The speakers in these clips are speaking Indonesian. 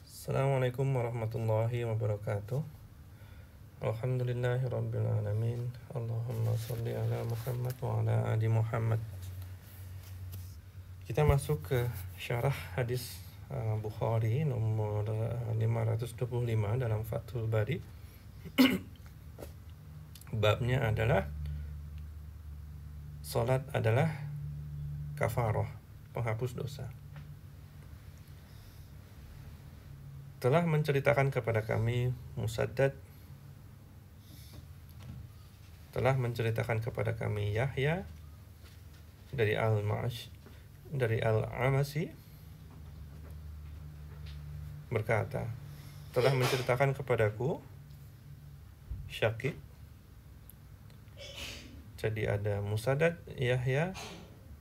Assalamualaikum warahmatullahi wabarakatuh. Alhamdulillahirabbil alamin. Allahumma shalli ala Muhammad wa ala ali Muhammad. Kita masuk ke syarah hadis Bukhari nomor 525 dalam Fathul Bari. Babnya adalah salat adalah kafarah, penghapus dosa. Telah menceritakan kepada kami Musaddad, telah menceritakan kepada kami Yahya dari Al-Amasi berkata, telah menceritakan kepadaku Syakik. Jadi ada Musaddad, Yahya,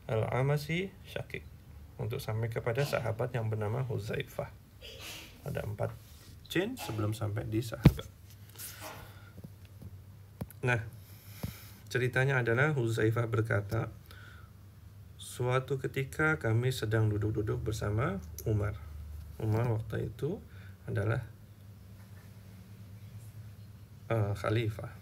Al-Amasi, Syakik, untuk sampai kepada sahabat yang bernama Huzaifah. Ada 4 chain sebelum sampai di sahabat. Nah, ceritanya adalah Huzaifah berkata, suatu ketika kami sedang duduk-duduk bersama Umar. Umar waktu itu adalah khalifah.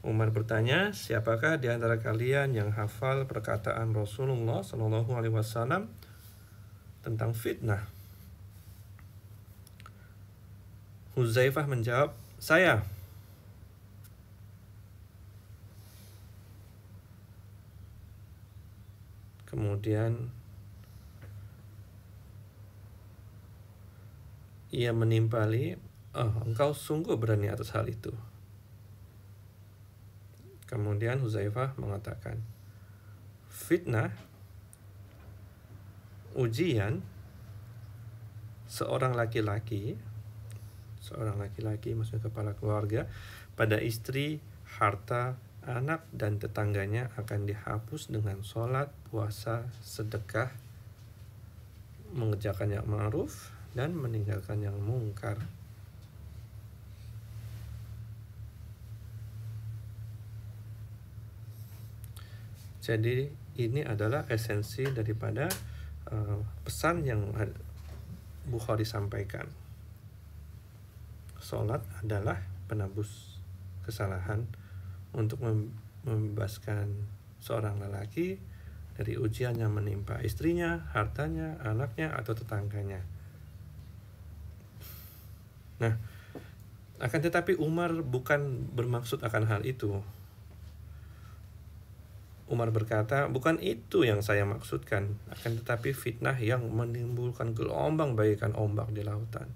Umar bertanya, siapakah di antara kalian yang hafal perkataan Rasulullah SAW tentang fitnah? Huzaifah menjawab, saya. Kemudian ia menimpali, engkau sungguh berani atas hal itu. Kemudian Huzaifah mengatakan, fitnah, ujian seorang laki-laki maksudnya kepala keluarga, pada istri, harta, anak, dan tetangganya akan dihapus dengan sholat, puasa, sedekah, mengerjakan yang ma'ruf, dan meninggalkan yang mungkar. Jadi ini adalah esensi daripada pesan yang Bukhari sampaikan. Sholat adalah penebus kesalahan untuk membebaskan seorang lelaki dari ujian yang menimpa istrinya, hartanya, anaknya, atau tetangganya. Nah, akan tetapi Umar bukan bermaksud akan hal itu. Umar berkata, bukan itu yang saya maksudkan, akan tetapi fitnah yang menimbulkan gelombang bagaikan ombak di lautan.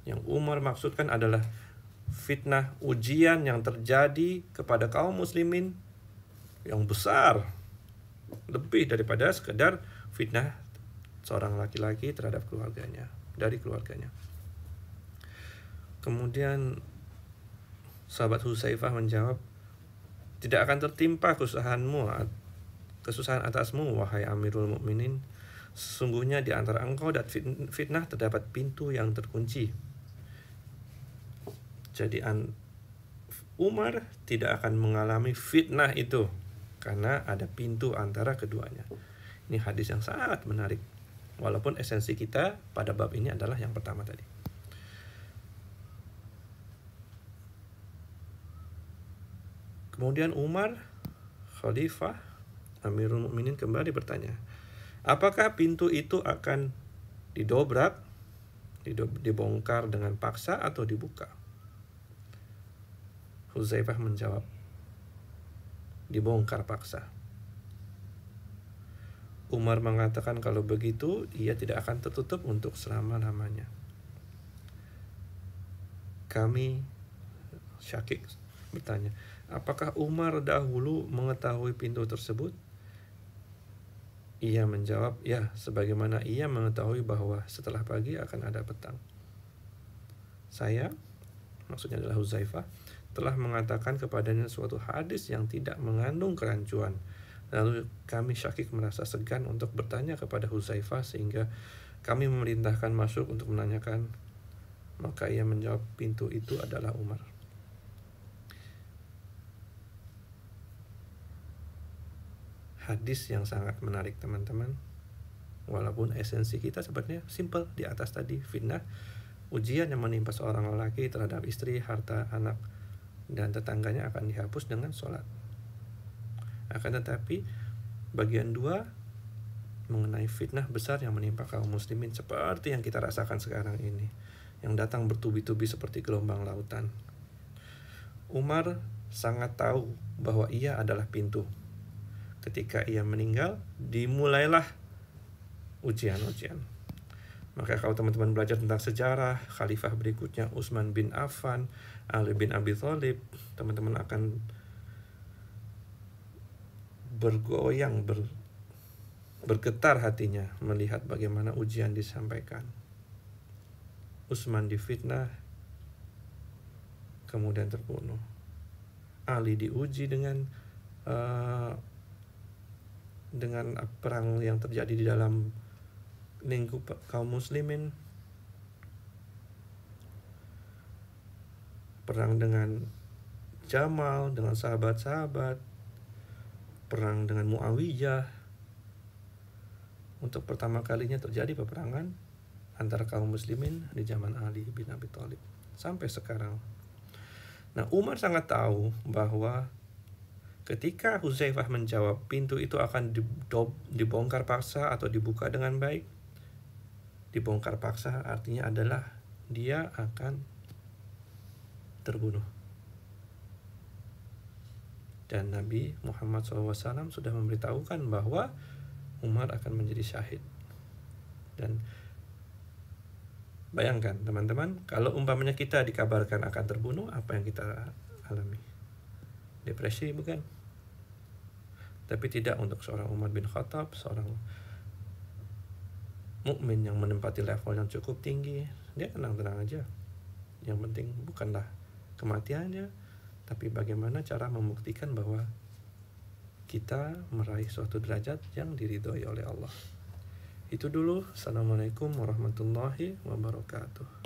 Yang Umar maksudkan adalah fitnah ujian yang terjadi kepada kaum muslimin yang besar, lebih daripada sekedar fitnah seorang laki-laki terhadap keluarganya, dari keluarganya. Kemudian sahabat Huzaifah menjawab, tidak akan tertimpa kesusahan atasmu, wahai Amirul Mukminin. Sesungguhnya di antara engkau dan fitnah terdapat pintu yang terkunci. Jadi Umar tidak akan mengalami fitnah itu karena ada pintu antara keduanya. Ini hadis yang sangat menarik. Walaupun esensi kita pada bab ini adalah yang pertama tadi. Kemudian Umar, Khalifah, Amirul Mukminin kembali bertanya, apakah pintu itu akan didobrak, dibongkar dengan paksa atau dibuka? Huzaifah menjawab, dibongkar paksa. Umar mengatakan kalau begitu ia tidak akan tertutup untuk selama-lamanya. Kami, Syakik bertanya, apakah Umar dahulu mengetahui pintu tersebut? Ia menjawab, ya, sebagaimana ia mengetahui bahwa setelah pagi akan ada petang. Saya, maksudnya adalah Huzaifah, telah mengatakan kepadanya suatu hadis yang tidak mengandung kerancuan. Lalu kami Syakik merasa segan untuk bertanya kepada Huzaifah sehingga kami memerintahkan masuk untuk menanyakan. Maka ia menjawab, pintu itu adalah Umar. Hadis yang sangat menarik teman-teman. Walaupun esensi kita sebenarnya simple di atas tadi, fitnah, ujian yang menimpa seorang lelaki terhadap istri, harta, anak, dan tetangganya akan dihapus dengan sholat. Akan tetapi bagian 2 mengenai fitnah besar yang menimpa kaum muslimin seperti yang kita rasakan sekarang ini, yang datang bertubi-tubi seperti gelombang lautan. Umar sangat tahu bahwa ia adalah pintu. Ketika ia meninggal, dimulailah ujian-ujian. Maka kalau teman-teman belajar tentang sejarah khalifah berikutnya, Utsman bin Affan, Ali bin Abi Thalib, teman-teman akan bergoyang, bergetar hatinya melihat bagaimana ujian disampaikan. Utsman difitnah, kemudian terbunuh. Ali diuji dengan perang yang terjadi di dalam lingkup kaum muslimin, perang dengan Jamal, dengan sahabat-sahabat, perang dengan Muawiyah. Untuk pertama kalinya terjadi peperangan antara kaum muslimin di zaman Ali bin Abi Thalib sampai sekarang. Nah, Umar sangat tahu bahwa ketika Hudzaifah menjawab pintu itu akan dibongkar paksa atau dibuka dengan baik, dibongkar paksa artinya adalah dia akan terbunuh. Dan Nabi Muhammad SAW sudah memberitahukan bahwa Umar akan menjadi syahid. Dan bayangkan teman-teman, kalau umpamanya kita dikabarkan akan terbunuh, apa yang kita alami? Depresi bukan? Tapi tidak untuk seorang Umar bin Khattab, seorang mukmin yang menempati level yang cukup tinggi. Dia tenang-tenang aja. Yang penting bukanlah kematiannya, tapi bagaimana cara membuktikan bahwa kita meraih suatu derajat yang diridhoi oleh Allah. Itu dulu. Assalamualaikum warahmatullahi wabarakatuh.